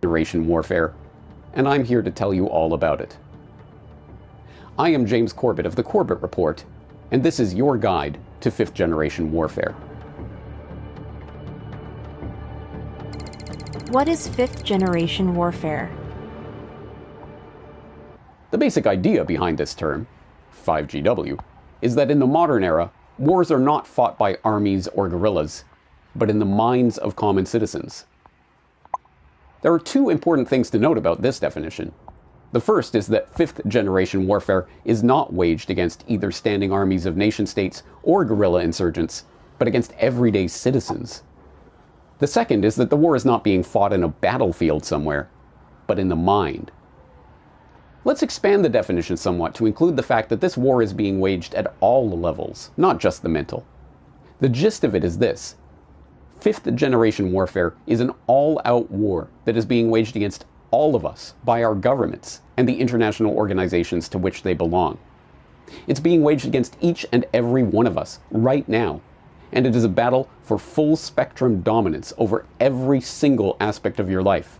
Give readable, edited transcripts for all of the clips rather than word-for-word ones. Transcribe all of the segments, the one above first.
fifth-generation warfare, and I'm here to tell you all about it. I am James Corbett of the Corbett Report, and this is your guide to fifth-generation warfare. What is fifth-generation warfare? The basic idea behind this term, 5GW, is that in the modern era, wars are not fought by armies or guerrillas, but in the minds of common citizens. There are two important things to note about this definition. The first is that fifth-generation warfare is not waged against either standing armies of nation-states or guerrilla insurgents, but against everyday citizens. The second is that the war is not being fought in a battlefield somewhere, but in the mind. Let's expand the definition somewhat to include the fact that this war is being waged at all levels, not just the mental. The gist of it is this: fifth-generation warfare is an all-out war that is being waged against all of us by our governments and the international organizations to which they belong. It's being waged against each and every one of us right now, and it is a battle for full-spectrum dominance over every single aspect of your life.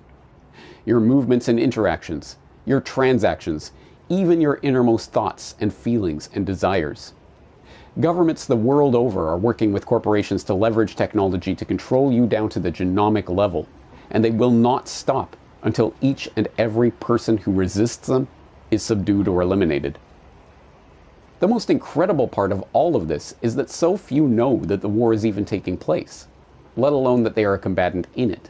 Your movements and interactions, your transactions, even your innermost thoughts and feelings and desires. Governments the world over are working with corporations to leverage technology to control you down to the genomic level, and they will not stop until each and every person who resists them is subdued or eliminated. The most incredible part of all of this is that so few know that the war is even taking place, let alone that they are a combatant in it.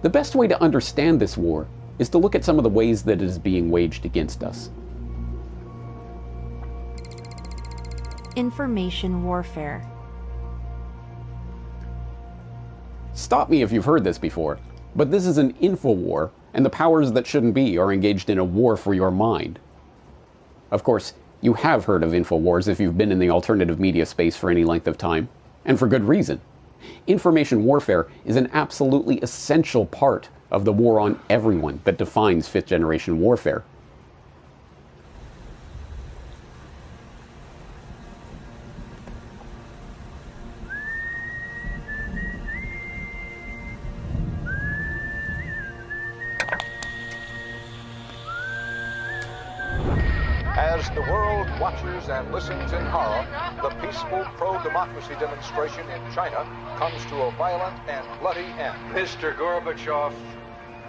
The best way to understand this war is to look at some of the ways that it is being waged against us. Information warfare. Stop me if you've heard this before, but this is an info war, and the powers that shouldn't be are engaged in a war for your mind. Of course, you have heard of InfoWars if you've been in the alternative media space for any length of time, and for good reason. Information warfare is an absolutely essential part of the war on everyone that defines fifth-generation warfare. As the world watches and listens in horror, the peaceful pro-democracy demonstration in China comes to a violent and bloody end. Mr. Gorbachev,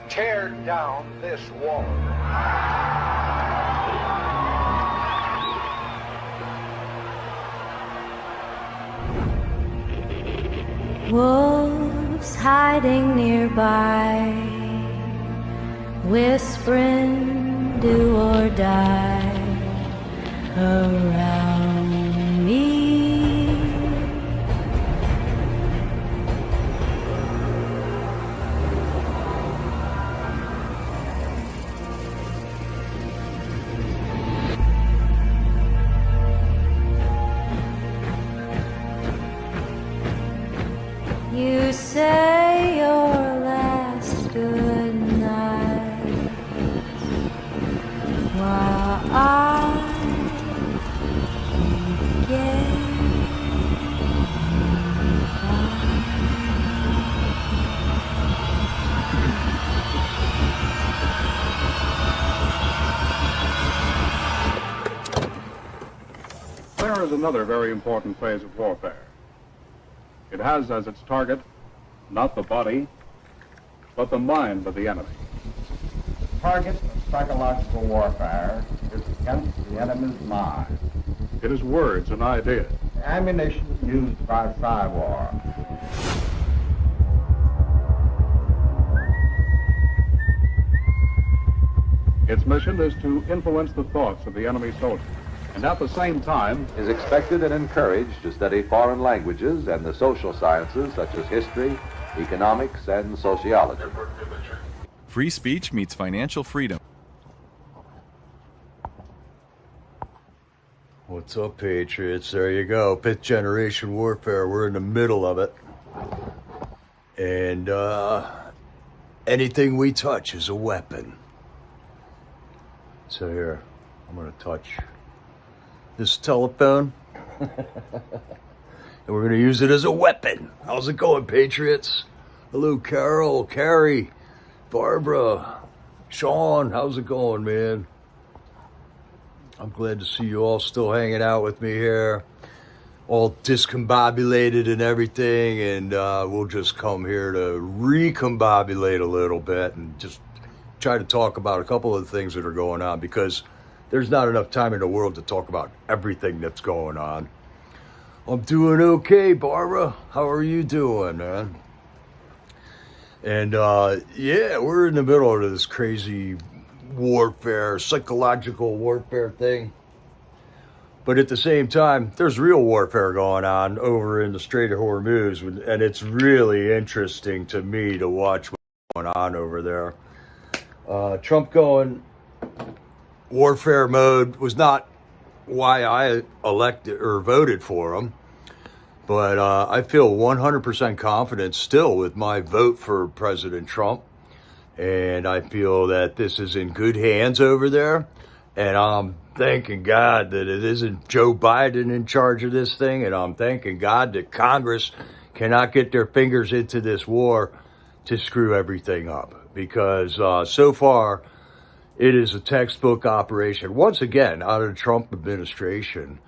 tear down this wall. Wolves hiding nearby, whispering do or die around me. You say your last good night while I get There is another very important phase of warfare. It has as its target not the body, but the mind of the enemy. The target of psychological warfare is against the enemy's mind. It is words and ideas. The ammunition used by Psywar. Its mission is to influence the thoughts of the enemy soldier, and at the same time Is expected and encouraged to study foreign languages and the social sciences such as history, economics, and sociology. Free speech meets financial freedom. What's up, Patriots? There you go. Fifth generation warfare. We're in the middle of it. And anything we touch is a weapon. So here, I'm going to touch this telephone. And we're going to use it as a weapon. How's it going, Patriots? Hello, Carol, Carrie, Barbara, Sean, how's it going, man? I'm glad to see you all still hanging out with me here, all discombobulated and everything, and we'll just come here to recombobulate a little bit and just try to talk about a couple of the things that are going on, because there's not enough time in the world to talk about everything that's going on. I'm doing okay, Barbara. How are you doing, man? And yeah, we're in the middle of this crazy warfare, psychological warfare thing. But at the same time, there's real warfare going on over in the Strait of Hormuz, and it's really interesting to me to watch what's going on over there. Trump going warfare mode was not why I elected or voted for him, but I feel 100% confident still with my vote for President Trump, and I feel that this is in good hands over there, and I'm thanking God that it isn't Joe Biden in charge of this thing, and I'm thanking God that Congress cannot get their fingers into this war to screw everything up, because so far it is a textbook operation, once again, out of the Trump administration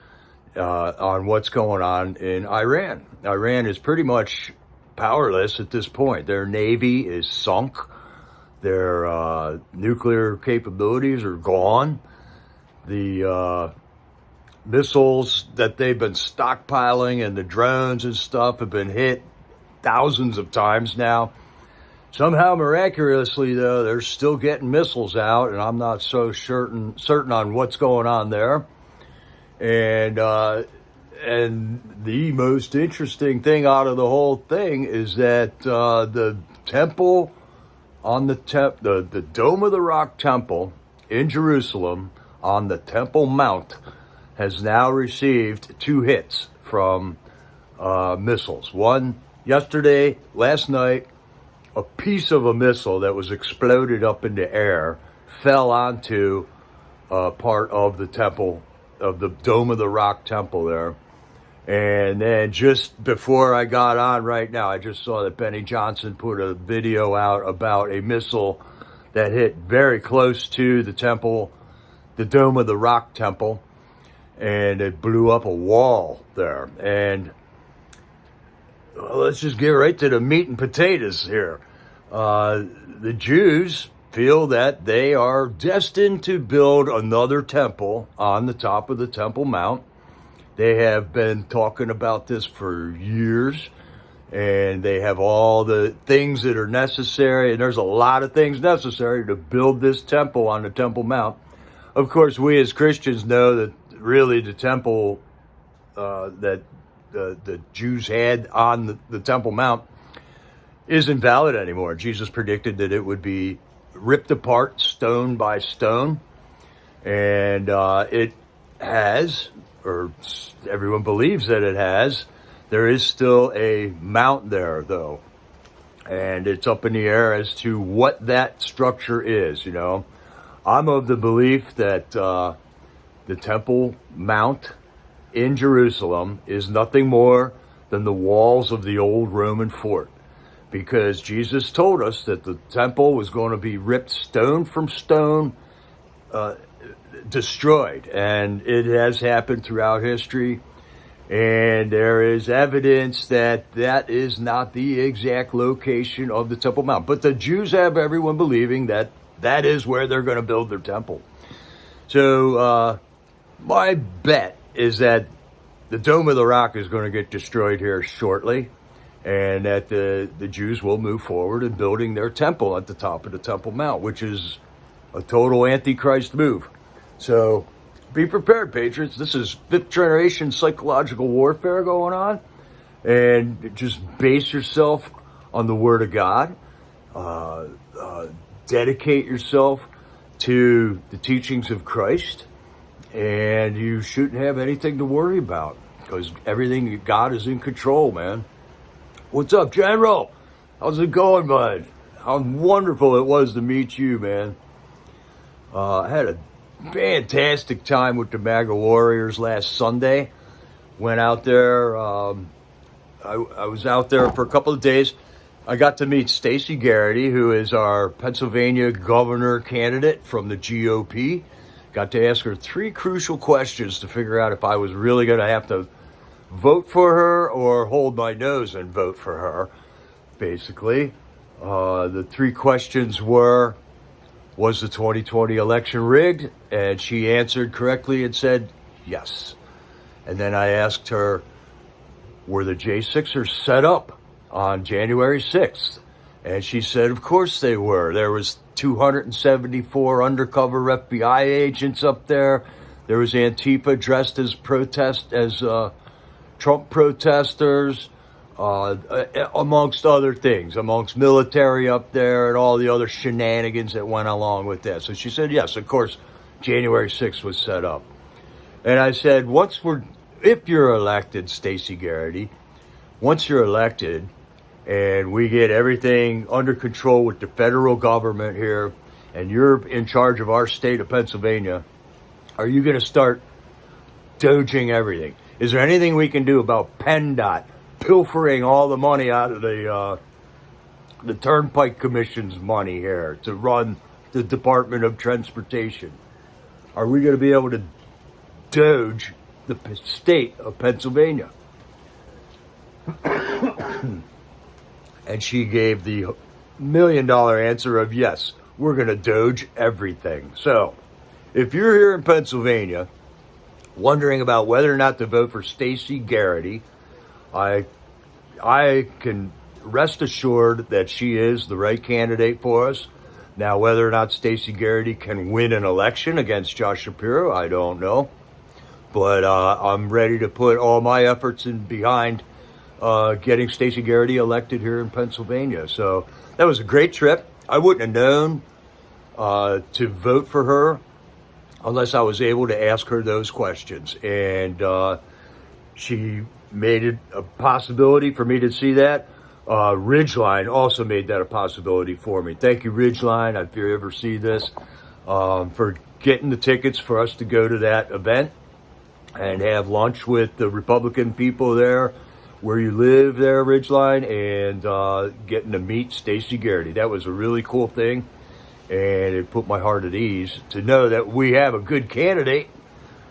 on what's going on in Iran. Iran is pretty much powerless at this point. Their navy is sunk. Their nuclear capabilities are gone. The missiles that they've been stockpiling and the drones and stuff have been hit thousands of times now. Somehow, miraculously, though, they're still getting missiles out, and I'm not so certain on what's going on there. And the most interesting thing out of the whole thing is that the temple on the Dome of the Rock temple in Jerusalem on the Temple Mount has now received 2 hits from missiles. One yesterday, last night. A piece of a missile that was exploded up in the air fell onto part of the temple, of the Dome of the Rock temple there. And then just before I got on right now, I just saw that Benny Johnson put a video out about a missile that hit very close to the temple, the Dome of the Rock temple, and it blew up a wall there. And let's just get right to the meat and potatoes here. The Jews feel that they are destined to build another temple on the top of the Temple Mount. They have been talking about this for years, and they have all the things that are necessary, and there's a lot of things necessary to build this temple on the Temple Mount. Of course, we as Christians know that really the temple that the Jews had on the Temple Mount isn't valid anymore. Jesus predicted that it would be ripped apart stone by stone, and it has, or everyone believes that it has. There is still a mount there, though, and it's up in the air as to what that structure is. You know, I'm of the belief that the Temple Mount in Jerusalem is nothing more than the walls of the old Roman fort, because Jesus told us that the temple was going to be ripped stone from stone, destroyed, and it has happened throughout history, and there is evidence that that is not the exact location of the Temple Mount. But the Jews have everyone believing that that is where they're going to build their temple. So my bet is that the Dome of the Rock is going to get destroyed here shortly, and that the Jews will move forward in building their temple at the top of the Temple Mount, which is a total Antichrist move. So be prepared, patriots. This is 5th generation psychological warfare going on, and just base yourself on the Word of God. Dedicate yourself to the teachings of Christ, and you shouldn't have anything to worry about, because everything, God is in control, man. What's up, General? How's it going, bud? How wonderful it was to meet you, man. I had a fantastic time with the MAGA Warriors last Sunday. Went out there. I was out there for a couple of days. I got to meet Stacey Garrity, who is our Pennsylvania governor candidate from the GOP. Got to ask her 3 crucial questions to figure out if I was really going to have to vote for her or hold my nose and vote for her, basically. The 3 questions were, was the 2020 election rigged? And she answered correctly and said yes. And then I asked her, were the J6ers set up on January 6th? And she said, of course they were. There was 274 undercover FBI agents up there. There was Antifa dressed as Trump protesters, amongst other things, amongst military up there and all the other shenanigans that went along with that. So she said, yes, of course, January 6th was set up. And I said, if you're elected, Stacey Garrity, once you're elected and we get everything under control with the federal government here and you're in charge of our state of Pennsylvania, are you going to start doging everything? Is there anything we can do about PennDOT pilfering all the money out of the Turnpike Commission's money here to run the Department of Transportation? Are we going to be able to doge the state of Pennsylvania? And she gave the $1 million answer of yes, we're going to doge everything. So if you're here in Pennsylvania wondering about whether or not to vote for Stacey Garrity, I can rest assured that she is the right candidate for us. Now, whether or not Stacey Garrity can win an election against Josh Shapiro, I don't know. But I'm ready to put all my efforts in behind getting Stacey Garrity elected here in Pennsylvania. So that was a great trip. I wouldn't have known to vote for her unless I was able to ask her those questions. And she made it a possibility for me to see that. Ridgeline also made that a possibility for me. Thank you, Ridgeline, if you ever see this, for getting the tickets for us to go to that event and have lunch with the Republican people there where you live there, Ridgeline, and getting to meet Stacey Garrity. That was a really cool thing, and it put my heart at ease to know that we have a good candidate,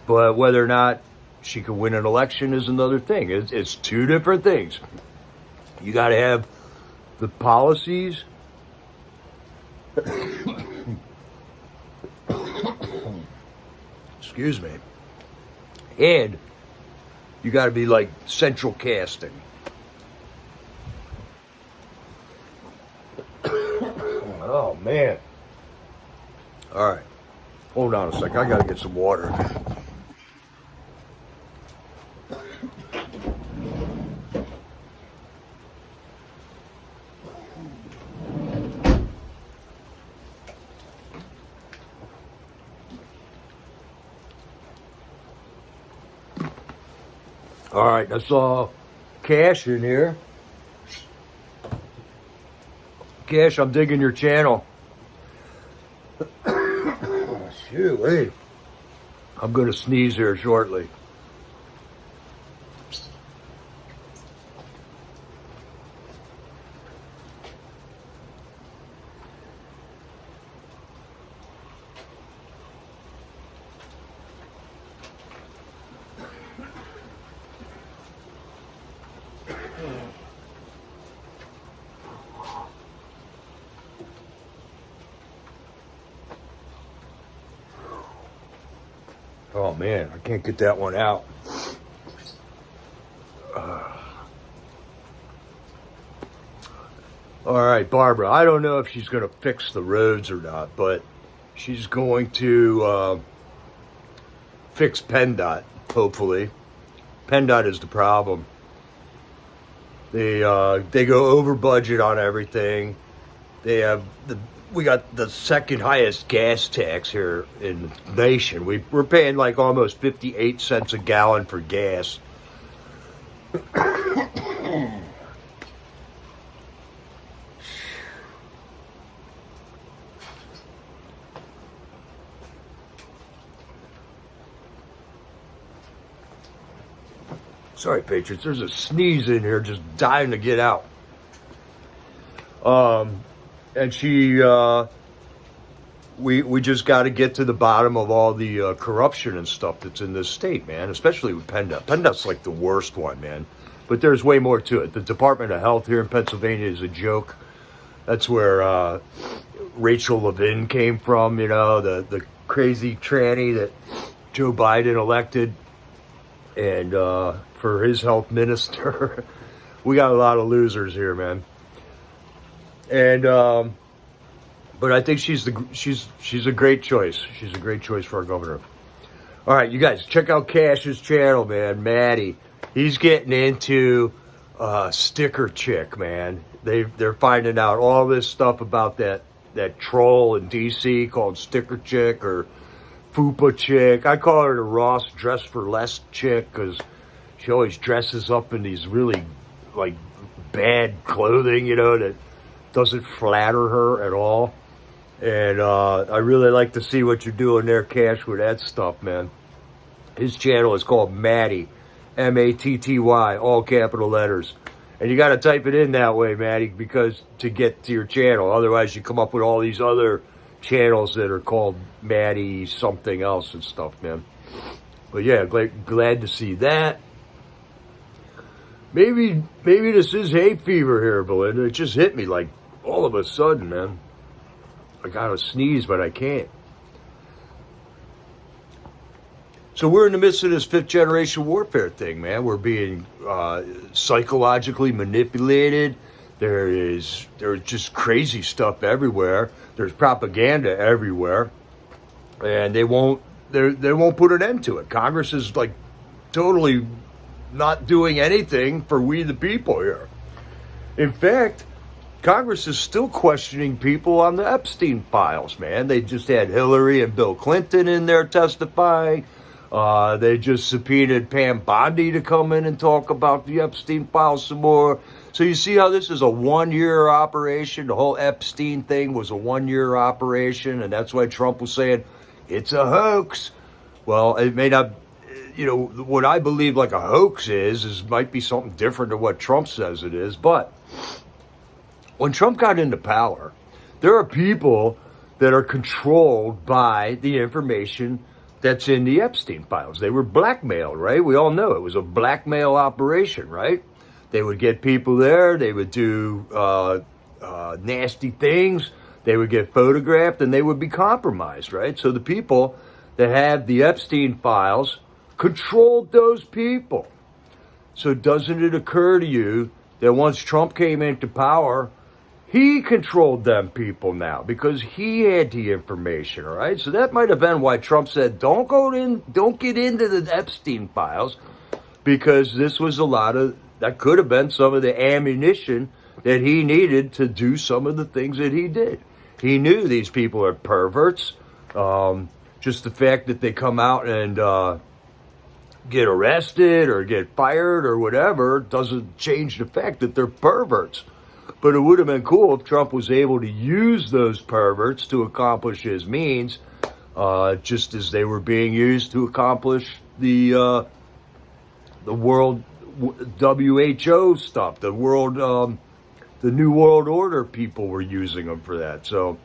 but whether or not she can win an election is another thing. It's 2 different things. You got to have the policies excuse me, and you got to be like central casting. Oh, man. All right. Hold on a second. I got to get some water. All right, I saw Cash in here. Cash, I'm digging your channel. Shoot, hey. I'm going to sneeze here shortly. Oh man, I can't get that one out. All right, Barbara, I don't know if she's going to fix the roads or not, but she's going to fix PennDOT, hopefully. PennDOT is the problem. They go over budget on everything. We got the second highest gas tax here in the nation. We're paying like almost 58 cents a gallon for gas. Sorry, Patriots, there's a sneeze in here just dying to get out. And she, we just got to get to the bottom of all the corruption and stuff that's in this state, man, especially with PennDOT. PennDOT's like the worst one, man. But there's way more to it. The Department of Health here in Pennsylvania is a joke. That's where Rachel Levin came from, you know, the crazy tranny that Joe Biden elected. And for his health minister, we got a lot of losers here, man. And but I think she's a great choice. She's a great choice for our governor. All right, you guys, check out Cash's channel, man. Maddie, he's getting into sticker chick, man. They're finding out all this stuff about that troll in DC called sticker chick or fupa chick. I call her the Ross dress for less chick because she always dresses up in these really like bad clothing, you know, that doesn't flatter her at all. And I really like to see what you're doing there, Cash, with that stuff, man. His channel is called Matty, Matty, all capital letters. And you got to type it in that way, Matty, because to get to your channel. Otherwise, you come up with all these other channels that are called Matty something else and stuff, man. But yeah, glad to see that. Maybe this is hay fever here, Belinda. It just hit me like all of a sudden, man. I gotta sneeze, but I can't. So we're in the midst of this 5th generation warfare thing, man. We're being psychologically manipulated. There's just crazy stuff everywhere. There's propaganda everywhere, and they won't put an end to it. Congress is like totally not doing anything for we the people here. In fact, Congress is still questioning people on the Epstein files, man. They just had Hillary and Bill Clinton in there testifying. They just subpoenaed Pam Bondi to come in and talk about the Epstein files some more. So you see how this is a 1-year operation? The whole Epstein thing was a 1-year operation, and that's why Trump was saying it's a hoax. Well, it may not, you know, what I believe like a hoax is might be something different than what Trump says it is, but when Trump got into power, there are people that are controlled by the information that's in the Epstein files. They were blackmailed, right? We all know it was a blackmail operation, right? They would get people there. They would do nasty things. They would get photographed, and they would be compromised, right? So the people that have the Epstein files controlled those people. So doesn't it occur to you that once Trump came into power, he controlled them people now because he had the information, all right? So that might have been why Trump said, don't get into the Epstein files, because this was that could have been some of the ammunition that he needed to do some of the things that he did. He knew these people are perverts. Just the fact that they come out and get arrested or get fired or whatever doesn't change the fact that they're perverts. But it would have been cool if Trump was able to use those perverts to accomplish his means, just as they were being used to accomplish the world WHO stuff. The New World Order people were using them for that. So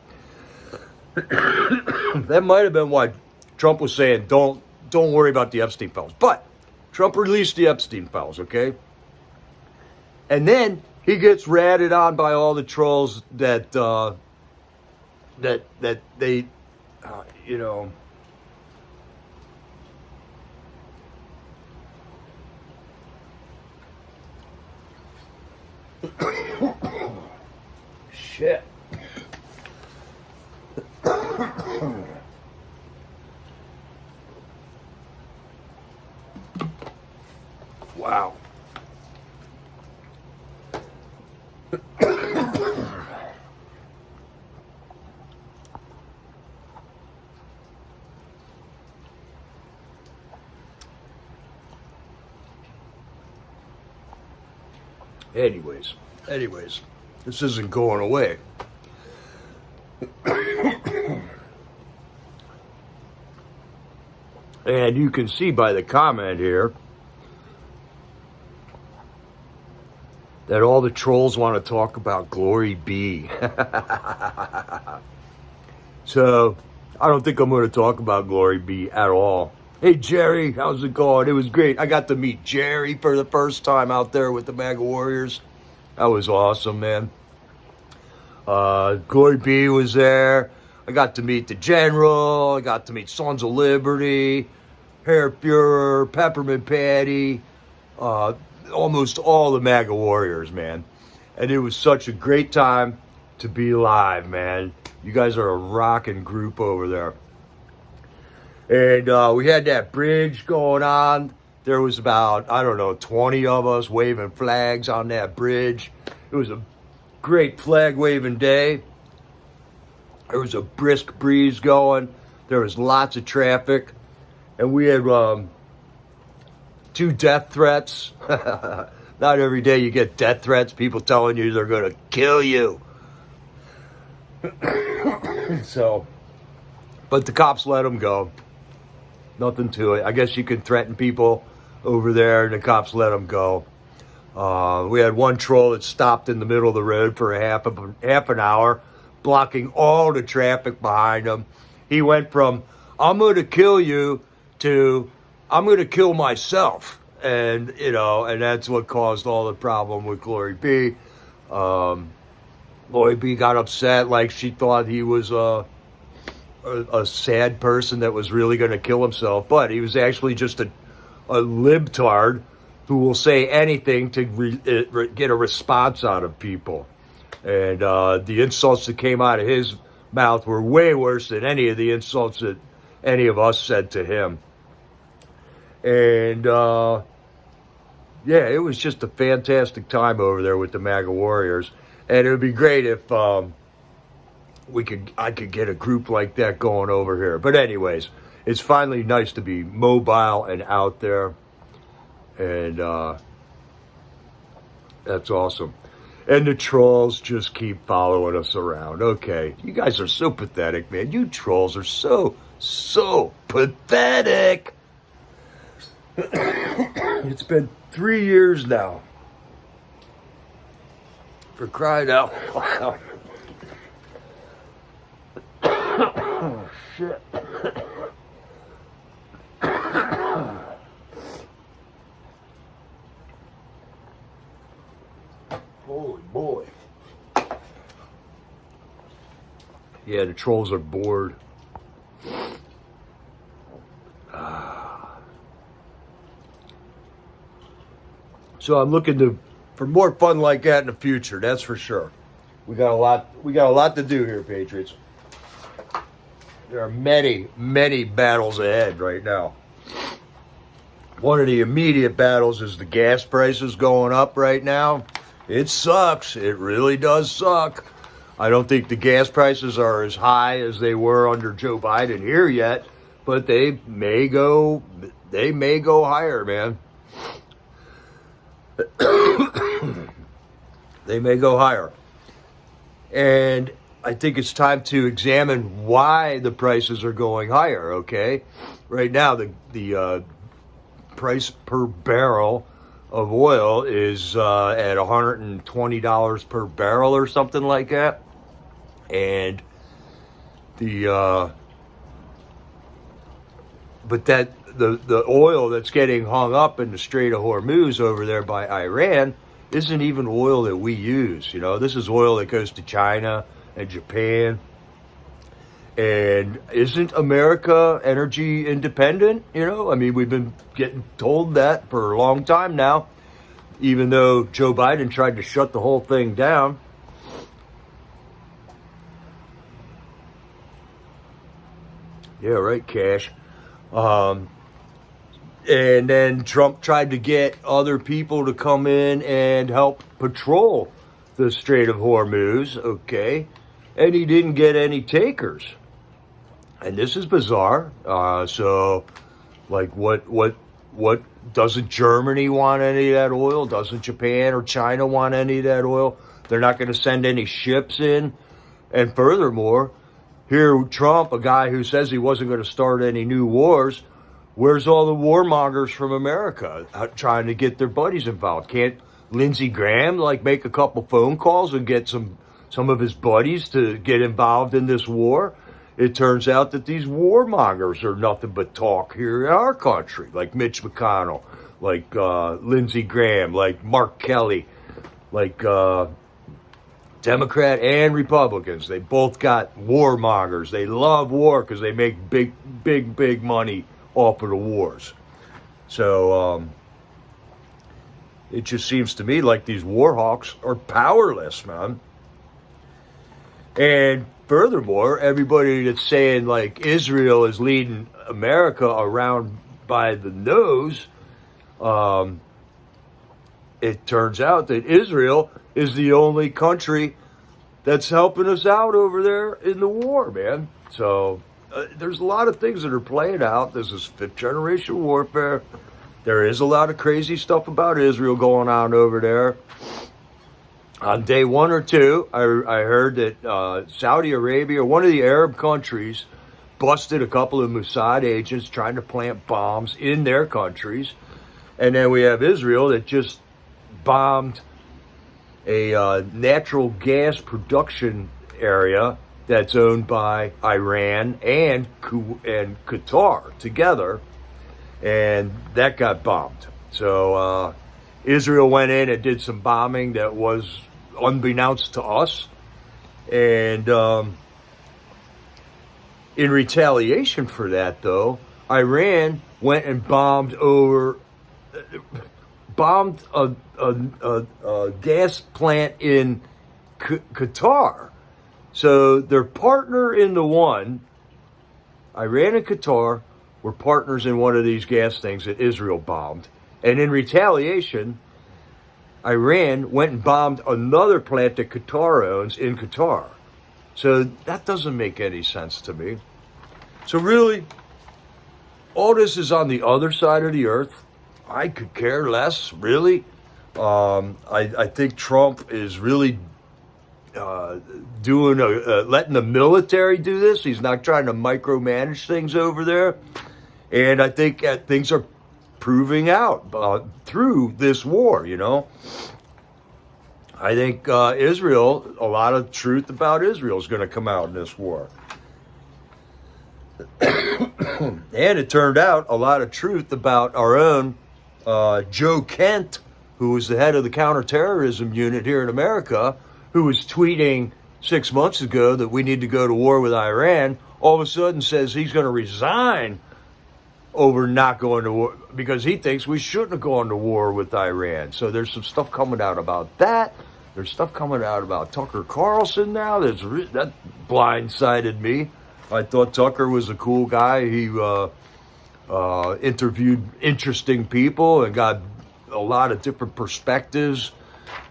that might have been why Trump was saying, don't worry about the Epstein files. But Trump released the Epstein files, okay? And then he gets ratted on by all the trolls that they, you know, shit. Wow. Anyways, this isn't going away. And you can see by the comment here that all the trolls want to talk about Glory be. So, I don't think I'm going to talk about Glory be at all. Hey, Jerry, how's it going? It was great. I got to meet Jerry for the first time out there with the MAGA Warriors. That was awesome, man. Glory be was there. I got to meet the General. I got to meet Sons of Liberty, Herr Fuhrer, Peppermint Patty, almost all the MAGA Warriors, man. And it was such a great time to be live, man. You guys are a rocking group over there. And we had that bridge going on. There was about, 20 of us waving flags on that bridge. It was a great flag waving day. There was a brisk breeze going. There was lots of traffic. And we had 2 death threats. Not every day you get death threats. People telling you they're going to kill you. So, but the cops let them go. Nothing to it. I guess you can threaten people over there, and the cops let them go. We had one troll that stopped in the middle of the road for half an hour, blocking all the traffic behind him. He went from, I'm going to kill you, to, I'm going to kill myself. And, and that's what caused all the problem with Glory be. Glory be got upset, like she thought he was a sad person that was really going to kill himself. But he was actually just a libtard who will say anything to get a response out of people. And the insults that came out of his mouth were way worse than any of the insults that any of us said to him. And, yeah, it was just a fantastic time over there with the MAGA Warriors. And it would be great if I could get a group like that going over here. But anyways, it's finally nice to be mobile and out there. And that's awesome. And the trolls just keep following us around. Okay, you guys are so pathetic, man. You trolls are so pathetic. It's been 3 years now. For crying out loud. Oh, shit. Holy boy. Yeah, the trolls are bored. So I'm looking for more fun like that in the future, that's for sure. We got a lot to do here, Patriots. There are many, many battles ahead right now. One of the immediate battles is the gas prices going up right now. It sucks. It really does suck. I don't think the gas prices are as high as they were under Joe Biden here yet, but they may go higher, man. They may go higher. And I think it's time to examine why the prices are going higher, okay? Right now, the price per barrel of oil is at $120 per barrel or something like that. And the oil that's getting hung up in the Strait of Hormuz over there by Iran isn't even oil that we use. This is oil that goes to China and Japan. And isn't America energy independent? We've been getting told that for a long time now, even though Joe Biden tried to shut the whole thing down. Yeah, right, Cash. And then Trump tried to get other people to come in and help patrol the Strait of Hormuz, okay? And he didn't get any takers. And this is bizarre. So, like, what doesn't Germany want any of that oil? Doesn't Japan or China want any of that oil? They're not going to send any ships in. And furthermore, here Trump, a guy who says he wasn't going to start any new wars, where's all the warmongers from America trying to get their buddies involved? Can't Lindsey Graham like make a couple phone calls and get some of his buddies to get involved in this war. It turns out that these warmongers are nothing but talk here in our country, like Mitch McConnell, like Lindsey Graham, like Mark Kelly, like Democrat and Republicans. They both got warmongers. They love war because they make big money off of the wars. So it just seems to me like these war hawks are powerless, man. And furthermore, everybody that's saying like Israel is leading America around by the nose, it turns out that Israel is the only country that's helping us out over there in the war, man. So there's a lot of things that are playing out. This is fifth generation warfare. There is a lot of crazy stuff about Israel going on over there. On day 1 or 2, I heard that Saudi Arabia, one of the Arab countries, busted a couple of Mossad agents trying to plant bombs in their countries. And then we have Israel that just bombed a natural gas production area that's owned by Iran and Qatar together. And that got bombed. So Israel went in and did some bombing that was unbeknownst to us. And in retaliation for that, though, Iran went and bombed a gas plant in Qatar. So their partner in the one, Iran and Qatar, were partners in one of these gas things that Israel bombed. And in retaliation, Iran went and bombed another plant that Qatar owns in Qatar. So that doesn't make any sense to me. So really, all this is on the other side of the earth. I could care less, really. I think Trump is really letting the military do this. He's not trying to micromanage things over there. And I think things are proving out through this war, you know. I think Israel, a lot of truth about Israel is going to come out in this war. And it turned out a lot of truth about our own Joe Kent, who was the head of the counterterrorism unit here in America, who was tweeting 6 months ago that we need to go to war with Iran, all of a sudden says he's going to resign over not going to war because he thinks we shouldn't have gone to war with Iran. So there's some stuff coming out about that. There's stuff coming out about Tucker Carlson now. That blindsided me. I thought Tucker was a cool guy. He interviewed interesting people and got a lot of different perspectives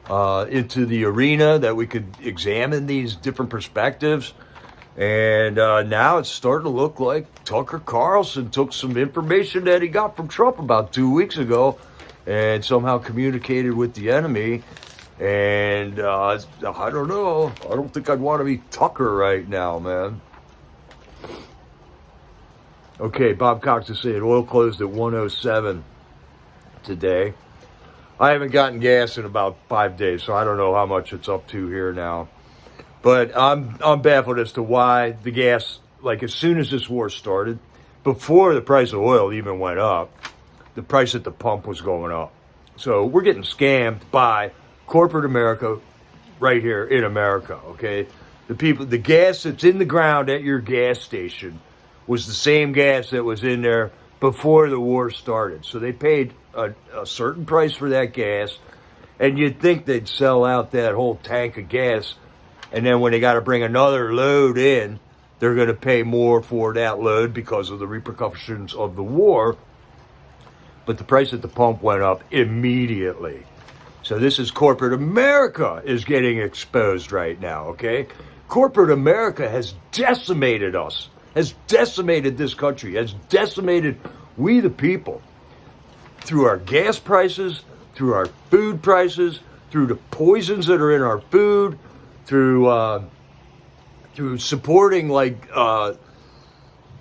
into the arena that we could examine these different perspectives. And now it's starting to look like Tucker Carlson took some information that he got from Trump about 2 weeks ago and somehow communicated with the enemy. And I don't know. I don't think I'd want to be Tucker right now, man. Okay, Bob Cox is saying oil closed at 107 today. I haven't gotten gas in about 5 days, so I don't know how much it's up to here now. But I'm baffled as to why the gas, like as soon as this war started, before the price of oil even went up, the price at the pump was going up. So we're getting scammed by corporate America right here in America, okay? The gas that's in the ground at your gas station was the same gas that was in there before the war started. So they paid a certain price for that gas, and you'd think they'd sell out that whole tank of gas. And then when they got to bring another load in, they're going to pay more for that load because of the repercussions of the war. But the price at the pump went up immediately. So this is corporate America is getting exposed right now, okay? Corporate America has decimated us, has decimated this country, has decimated we the people through our gas prices, through our food prices, through the poisons that are in our food, through supporting like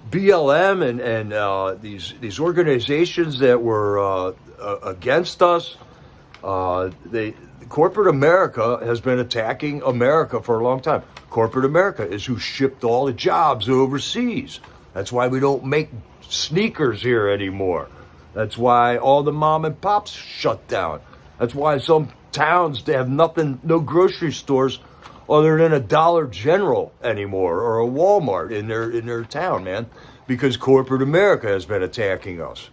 BLM and these organizations that were against us. Corporate America has been attacking America for a long time. Corporate America is who shipped all the jobs overseas. That's why we don't make sneakers here anymore. That's why all the mom and pops shut down. That's why some towns, they have nothing, no grocery stores other than a Dollar General anymore or a Walmart in their town, man, because corporate America has been attacking us.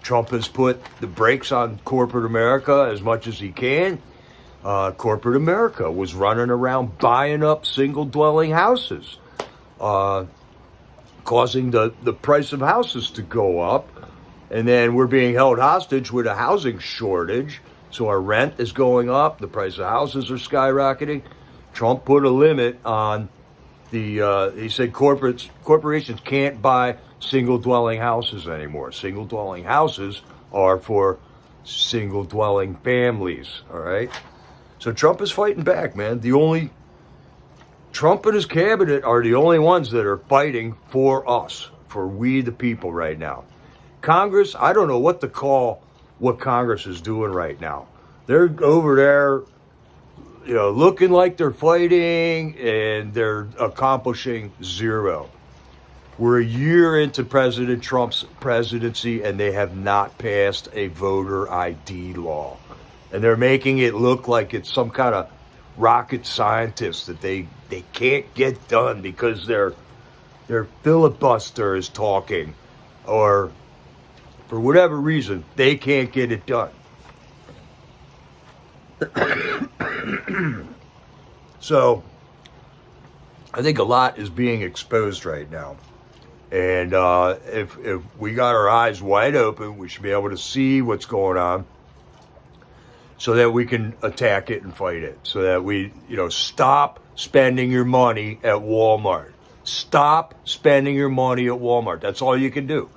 Trump has put the brakes on corporate America as much as he can. Corporate America was running around buying up single-dwelling houses, causing the price of houses to go up. And then we're being held hostage with a housing shortage. So our rent is going up. The price of houses are skyrocketing. Trump put a limit on he said corporations can't buy single-dwelling houses anymore. Single-dwelling houses are for single-dwelling families, all right? So Trump is fighting back, man. Trump and his cabinet are the only ones that are fighting for us, for we the people right now. Congress, I don't know what to call what Congress is doing right now. They're over there, looking like they're fighting, and they're accomplishing zero. We're a year into President Trump's presidency, and they have not passed a voter ID law. And they're making it look like it's some kind of rocket scientist that they can't get done because their filibuster is talking, or for whatever reason, they can't get it done. So, I think a lot is being exposed right now. And if we got our eyes wide open, we should be able to see what's going on so that we can attack it and fight it. So that we, stop spending your money at Walmart. Stop spending your money at Walmart. That's all you can do.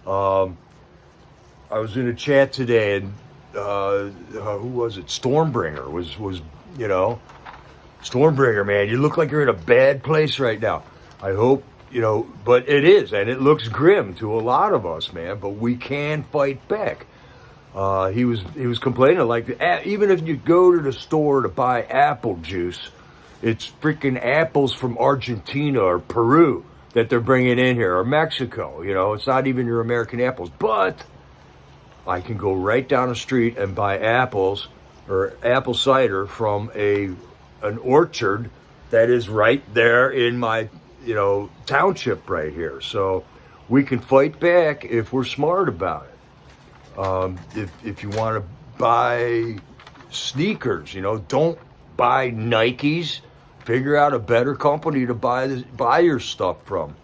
I was in a chat today, and who was it? Stormbringer was Stormbringer, man. You look like you're in a bad place right now. I hope, but it is, and it looks grim to a lot of us, man. But we can fight back. He was complaining like, even if you go to the store to buy apple juice, it's freaking apples from Argentina or Peru that they're bringing in here, or Mexico. It's not even your American apples, but I can go right down the street and buy apples or apple cider from an orchard that is right there in my, township right here. So we can fight back if we're smart about it. If you want to buy sneakers, don't buy Nikes. Figure out a better company to buy your stuff from.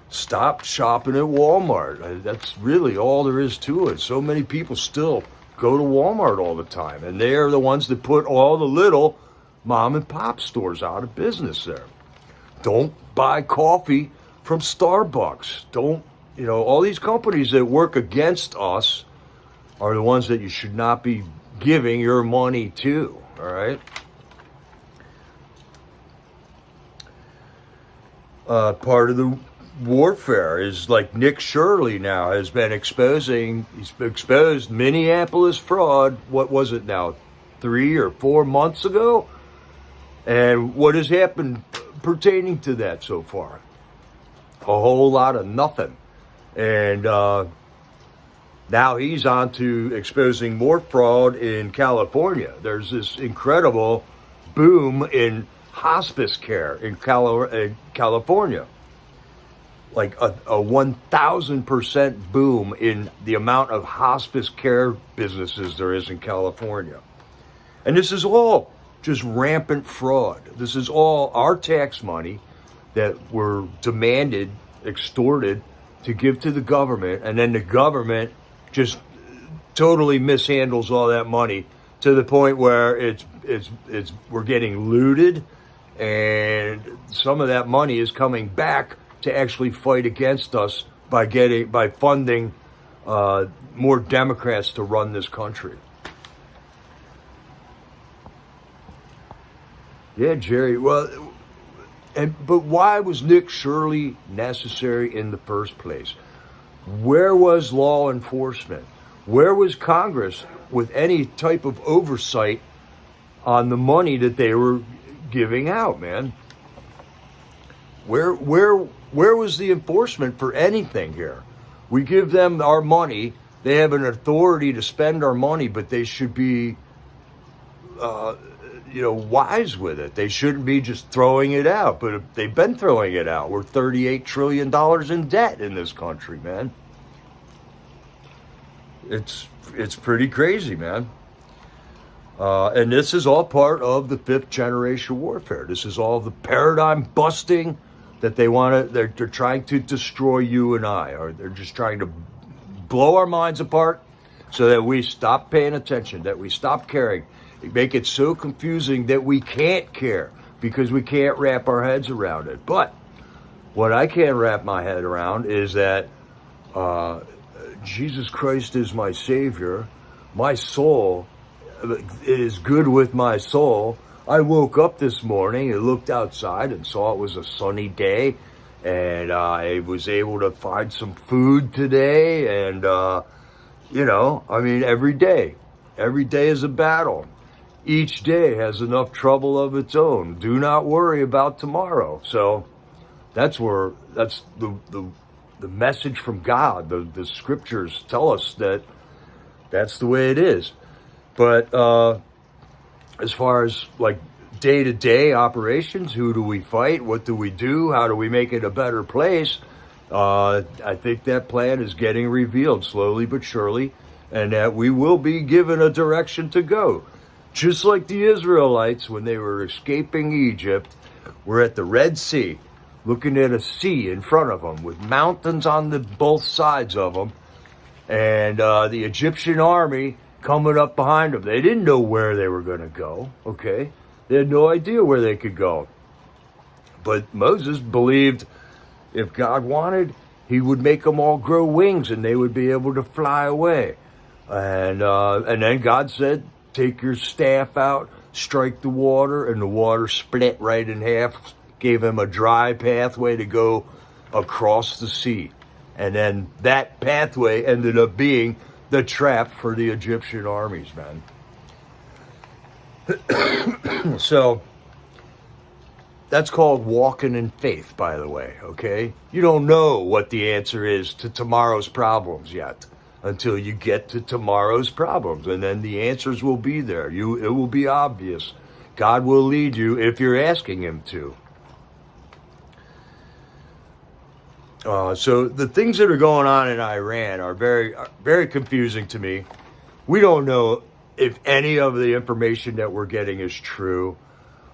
Stop shopping at Walmart. That's really all there is to it. So many people still go to Walmart all the time, and they are the ones that put all the little mom and pop stores out of business there. Don't buy coffee from Starbucks. Don't, all these companies that work against us are the ones that you should not be giving your money to, all right? Part of the warfare is like Nick Shirley now has been he's exposed Minneapolis fraud. What was it now? 3 or 4 months ago? And what has happened pertaining to that so far? A whole lot of nothing. And now he's on to exposing more fraud in California. There's this incredible boom in hospice care in California. Like a 1,000% boom in the amount of hospice care businesses there is in California. And this is all just rampant fraud. This is all our tax money that were demanded, extorted to give to the government, and then the government just totally mishandles all that money to the point where we're getting looted, and some of that money is coming back to actually fight against us by funding more Democrats to run this country. Yeah, Jerry. Well, but why was Nick Shirley necessary in the first place? Where was law enforcement? Where was Congress with any type of oversight on the money that they were giving out, man. Where was the enforcement for anything here? We give them our money. They have an authority to spend our money, but they should be, wise with it. They shouldn't be just throwing it out, but they've been throwing it out. We're $38 trillion in debt in this country, man. It's pretty crazy, man. And this is all part of the 5th generation warfare. This is all the paradigm busting that they're trying to destroy you and I, or they're just trying to blow our minds apart so that we stop paying attention, that we stop caring. They make it so confusing that we can't care because we can't wrap our heads around it. But what I can't wrap my head around is that Jesus Christ is my Savior. My soul, it is good with my soul. I woke up this morning and looked outside and saw it was a sunny day, and I was able to find some food today. And, every day is a battle. Each day has enough trouble of its own. Do not worry about tomorrow. So that's the message from God. The scriptures tell us that that's the way it is. But as far as like day-to-day operations, who do we fight? What do we do? How do we make it a better place? I think that plan is getting revealed slowly but surely, and that we will be given a direction to go. Just like the Israelites, when they were escaping Egypt, were at the Red Sea, looking at a sea in front of them with mountains on both sides of them, and the Egyptian army coming up behind them. They didn't know where they were going to go, okay? They had no idea where they could go. But Moses believed if God wanted, he would make them all grow wings and they would be able to fly away. And then God said, take your staff out, strike the water, and the water split right in half, gave him a dry pathway to go across the sea. And then that pathway ended up being the trap for the Egyptian armies, man. So that's called walking in faith, by the way, okay? You don't know what the answer is to tomorrow's problems yet until you get to tomorrow's problems, and then the answers will be there. It will be obvious. God will lead you if you're asking him to. So the things that are going on in Iran are very, very confusing to me. We don't know if any of the information that we're getting is true.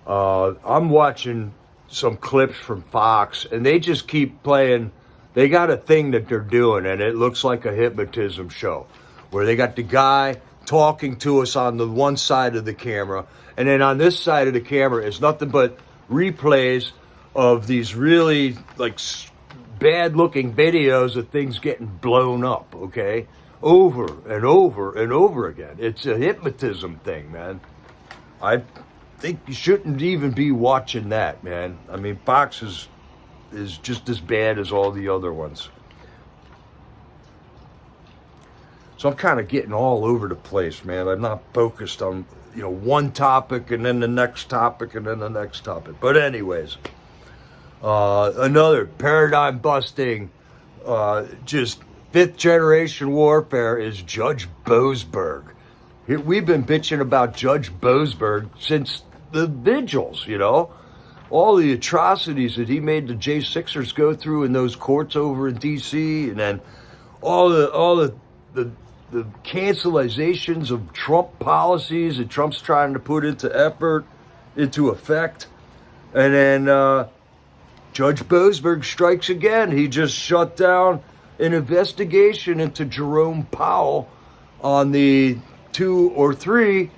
I'm watching some clips from Fox, and they just keep playing. They got a thing that they're doing, and it looks like a hypnotism show, where they got the guy talking to us on the one side of the camera, and then on this side of the camera is nothing but replays of these really like bad-looking videos of things getting blown up, okay? Over and over and over again. It's a hypnotism thing, man. I think you shouldn't even be watching that, man. I mean, Fox is just as bad as all the other ones. So I'm kind of getting all over the place, man. I'm not focused on, one topic and then the next topic and then the next topic. But anyways, another paradigm busting, just 5th generation warfare is Judge Boasberg. We've been bitching about Judge Boasberg since the vigils, all the atrocities that he made the J6ers go through in those courts over in D.C., and then all the cancelizations of Trump policies that Trump's trying to put into effect. And then Judge Boasberg strikes again. He just shut down an investigation into Jerome Powell on the $2 or $3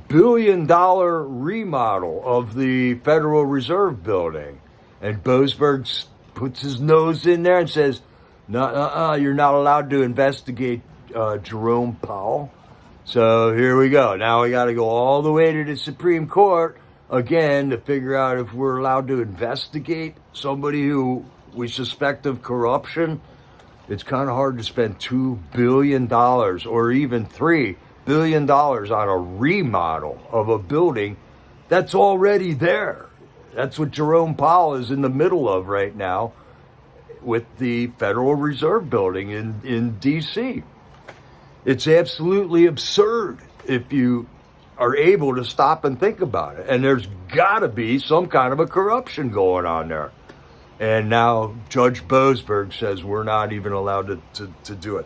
billion remodel of the Federal Reserve building. And Boasberg puts his nose in there and says, no, you're not allowed to investigate Jerome Powell. So here we go. Now we got to go all the way to the Supreme Court again to figure out if we're allowed to investigate somebody who we suspect of corruption. it's kind of hard to spend $2 billion or even $3 billion on a remodel of a building that's already there. That's what Jerome Powell is in the middle of right now with the Federal Reserve Building in D.C. It's absolutely absurd if you are able to stop and think about it. And there's got to be some kind of a corruption going on there. And now Judge Boasberg says we're not even allowed to do it.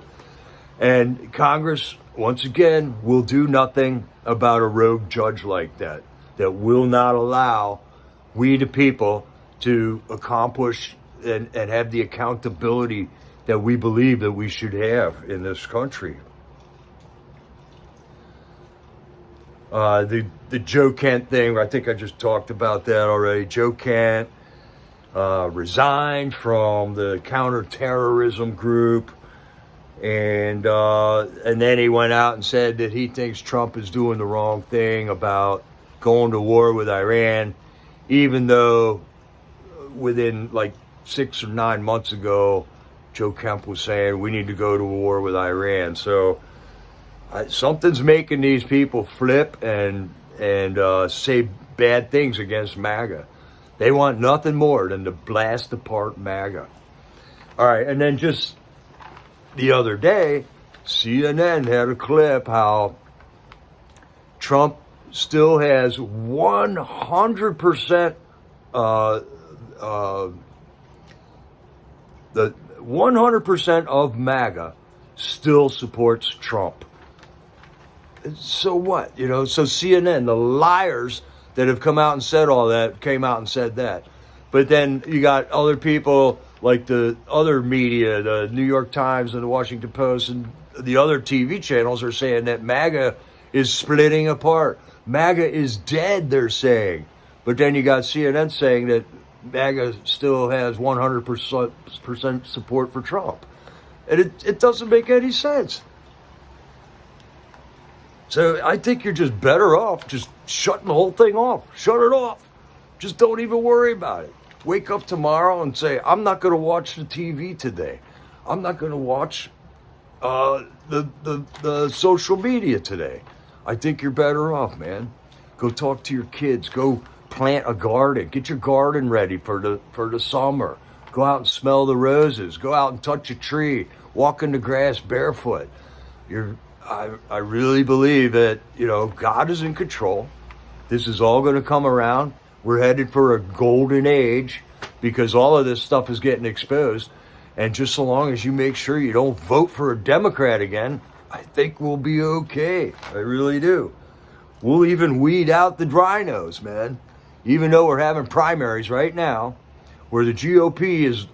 And Congress, once again, will do nothing about a rogue judge like that will not allow we the people to accomplish and have the accountability that we believe that we should have in this country. The Joe Kent thing, I think I just talked about that already. Joe Kent resigned from the counterterrorism group, and then he went out and said that he thinks Trump is doing the wrong thing about going to war with Iran, even though within like 6 or 9 months ago, Joe Kemp was saying we need to go to war with Iran. So something's making these people flip and say bad things against MAGA. They want nothing more than to blast apart MAGA. All right, and then just the other day, CNN had a clip how Trump still has 100% the 100% of MAGA still supports Trump. So what? You know, so CNN, the liars that have come out and said all that, came out and said that. But then you got other people like the other media, the New York Times and the Washington Post and the other TV channels are saying that MAGA is splitting apart. MAGA is dead, they're saying. But then you got CNN saying that MAGA still has 100% support for Trump. And it doesn't make any sense. So I think you're just better off just shutting the whole thing off. Shut it off. Just don't even worry about it. Wake up tomorrow and say, I'm not going to watch the TV today. I'm not going to watch the social media today. I think you're better off, man. Go talk to your kids. Go plant a garden. Get your garden ready for the summer. Go out and smell the roses. Go out and touch a tree. Walk in the grass barefoot. I really believe that, you know, God is in control. This is all going to come around. We're headed for a golden age because all of this stuff is getting exposed. And just so long as you make sure you don't vote for a Democrat again, I think we'll be okay. I really do. We'll even weed out the rhinos, man. Even though we're having primaries right now where the GOP is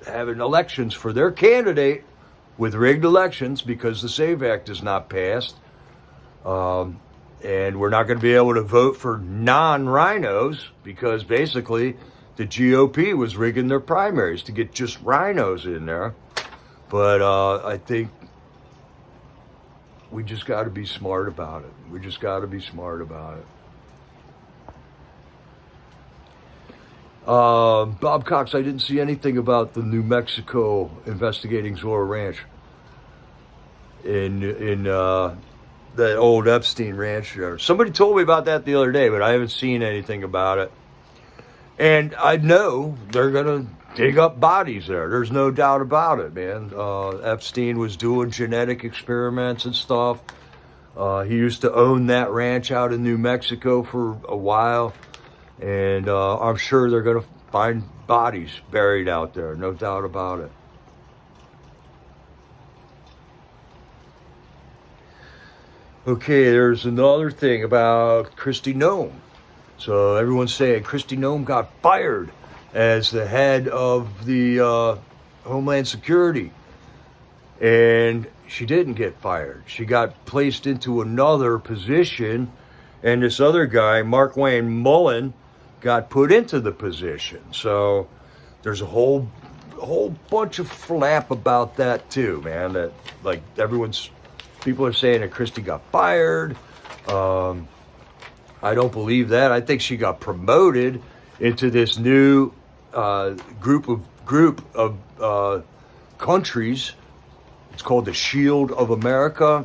having elections for their candidate with rigged elections because the SAVE Act is not passed. And we're not going to be able to vote for non-rhinos because basically the GOP was rigging their primaries to get just rhinos in there. But I think we just got to be smart about it. We just got to be smart about it. Bob Cox, I didn't see anything about the New Mexico investigating Zora Ranch in that old Epstein ranch there. Somebody told me about that the other day, but I haven't seen anything about it. And I know they're going to dig up bodies there. There's no doubt about it, man. Epstein was doing genetic experiments and stuff. He used to own that ranch out in New Mexico for a while. And I'm sure they're going to find bodies buried out there. No doubt about it. Okay, there's another thing about Kristi Noem. So everyone's saying Kristi Noem got fired as the head of the Homeland Security. And she didn't get fired. She got placed into another position. And this other guy, Mark Wayne Mullen, got put into the position. So there's a whole bunch of flap about that too, man. That like people are saying that Kristi got fired. I don't believe that. I think she got promoted into this new group of countries. It's called the Shield of America,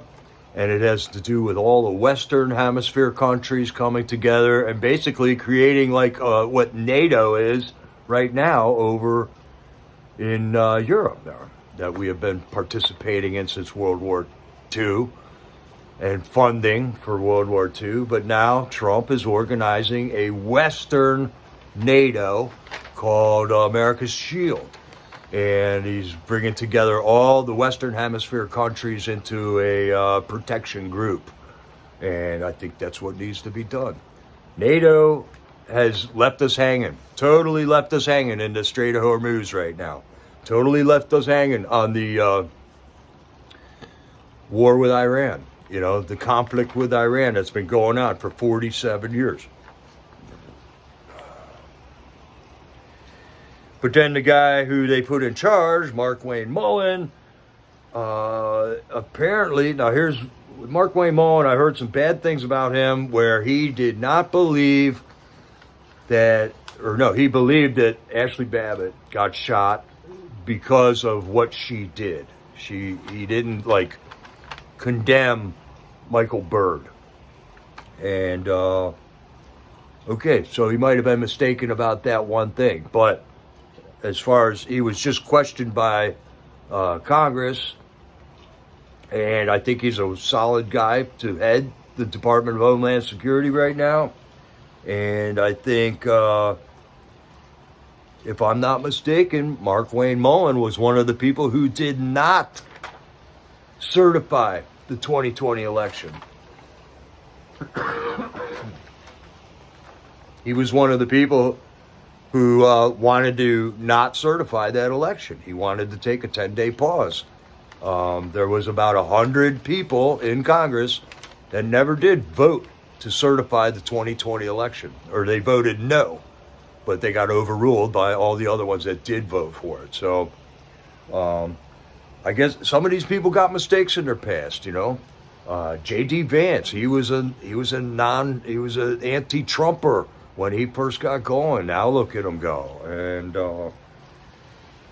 and it has to do with all the Western Hemisphere countries coming together and basically creating like what NATO is right now over in Europe there, that we have been participating in since World War II and funding for World War II. But now Trump is organizing a Western NATO called America's Shield. And he's bringing together all the Western Hemisphere countries into a protection group. And I think that's what needs to be done. NATO has left us hanging, totally left us hanging in the Strait of Hormuz right now. Totally left us hanging on the war with Iran. You know, the conflict with Iran that's been going on for 47 years. But then the guy who they put in charge, Mark Wayne Mullen, apparently, now here's Mark Wayne Mullen, I heard some bad things about him where he did not believe that, or no, he believed that Ashley Babbitt got shot because of what she did. He didn't like condemn Michael Byrd. And, okay, so he might have been mistaken about that one thing, but as far as he was just questioned by Congress, and I think he's a solid guy to head the Department of Homeland Security right now. And I think, if I'm not mistaken, Mark Wayne Mullen was one of the people who did not certify the 2020 election. He was one of the people who wanted to not certify that election. He wanted to take a 10-day pause. There was about 100 people in Congress that never did vote to certify the 2020 election, or they voted no, but they got overruled by all the other ones that did vote for it. So I guess some of these people got mistakes in their past, you know. J.D. Vance, he was an anti-Trumper when he first got going. Now look at him go. And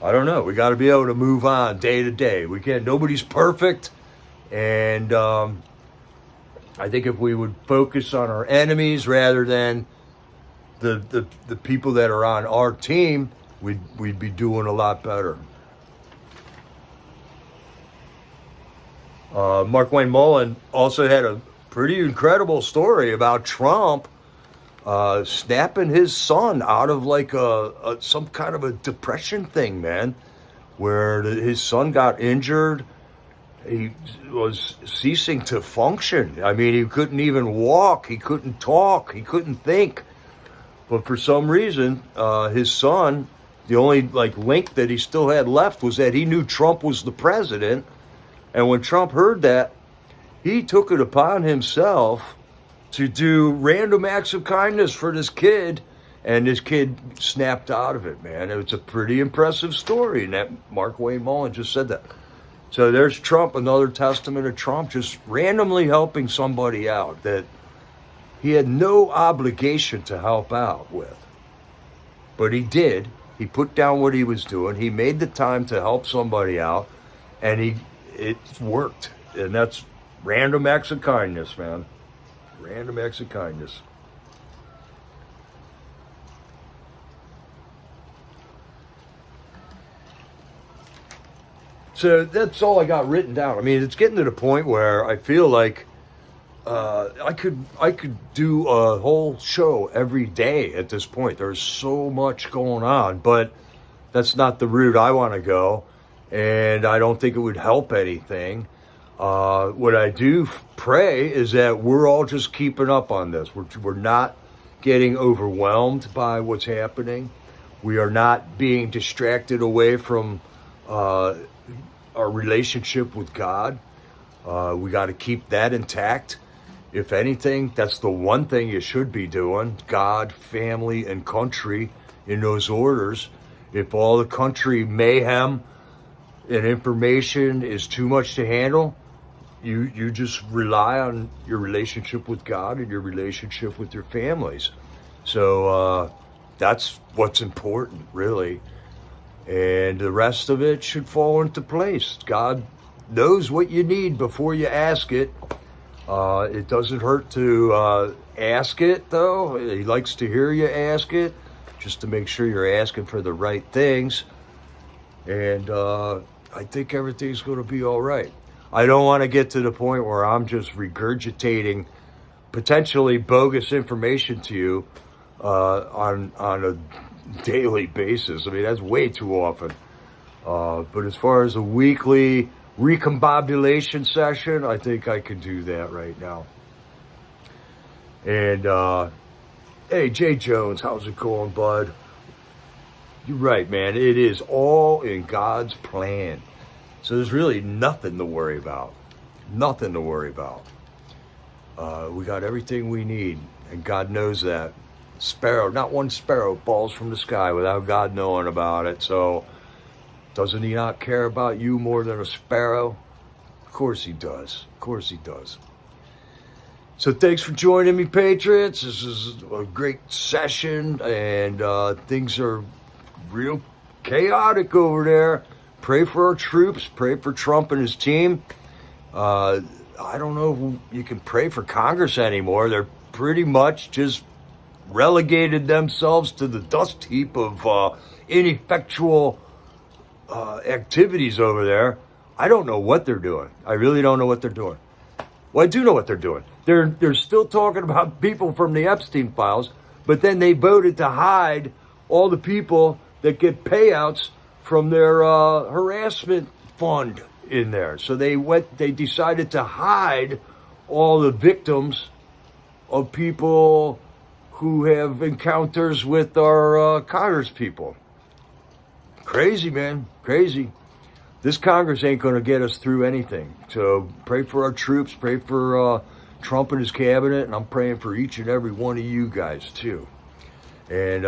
I don't know. We got to be able to move on day to day. We can't. Nobody's perfect. And I think if we would focus on our enemies rather than the people that are on our team, we'd be doing a lot better. Mark Wayne Mullen also had a pretty incredible story about Trump snapping his son out of like some kind of a depression thing, man, where his son got injured. He was ceasing to function. I mean, he couldn't even walk. He couldn't talk. He couldn't think. But for some reason, his son, the only like link that he still had left was that he knew Trump was the president. And when Trump heard that, he took it upon himself to do random acts of kindness for this kid, and this kid snapped out of it, man. It was a pretty impressive story, and that Mark Wayne Mullen just said that. So there's Trump, another testament of Trump just randomly helping somebody out that he had no obligation to help out with. But he did. He put down what he was doing. He made the time to help somebody out, and it worked. And that's random acts of kindness, man. Random acts of kindness. So that's all I got written down. I mean, it's getting to the point where I feel like I could do a whole show every day at this point. There's so much going on, but that's not the route I want to go, and I don't think it would help anything. What I do pray is that we're all just keeping up on this. We're not getting overwhelmed by what's happening. We are not being distracted away from our relationship with God. We got to keep that intact. If anything, that's the one thing you should be doing. God, family, and country in those orders. If all the country mayhem and information is too much to handle, you just rely on your relationship with God and your relationship with your families. So that's what's important, really. and the rest of it should fall into place. God knows what you need before you ask it. It doesn't hurt to ask it, though. He likes to hear you ask it, just to make sure you're asking for the right things. And I think everything's going to be all right. I don't want to get to the point where I'm just regurgitating potentially bogus information to you on a daily basis. I mean, that's way too often. But as far as a weekly recombobulation session, I think I can do that right now. And hey, Jay Jones, how's it going, bud? You're right, man. It is all in God's plan. So there's really nothing to worry about. Nothing to worry about. We got everything we need, and God knows that. Sparrow, not one sparrow falls from the sky without God knowing about it. So doesn't he not care about you more than a sparrow? Of course he does. Of course he does. So thanks for joining me, Patriots. This is a great session, and things are real chaotic over there. Pray for our troops. Pray for Trump and his team. I don't know if you can pray for Congress anymore. They're pretty much just relegated themselves to the dust heap of ineffectual activities over there. I don't know what they're doing. I really don't know what they're doing. Well, I do know what they're doing. They're still talking about people from the Epstein files, but then they voted to hide all the people that get payouts from their harassment fund in there. So they decided to hide all the victims of people who have encounters with our Congress people. Crazy, man. Crazy. This Congress ain't going to get us through anything. So pray for our troops. Pray for Trump and his cabinet. And I'm praying for each and every one of you guys, too. And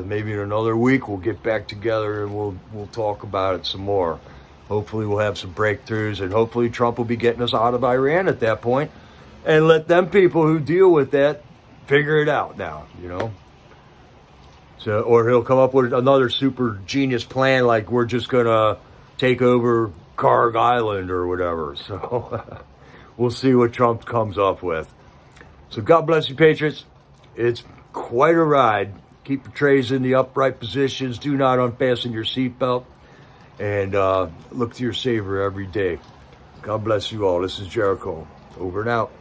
maybe in another week, we'll get back together and we'll talk about it some more. Hopefully we'll have some breakthroughs. And hopefully Trump will be getting us out of Iran at that point. And let them people who deal with that figure it out now, you know. So, or he'll come up with another super genius plan, like we're just gonna take over Karg Island or whatever. So we'll see what Trump comes up with. So God bless you, Patriots. It's quite a ride. Keep your trays in the upright positions. Do not unfasten your seatbelt. And look to your Savior every day. God bless you all. This is Jericho. Over and out.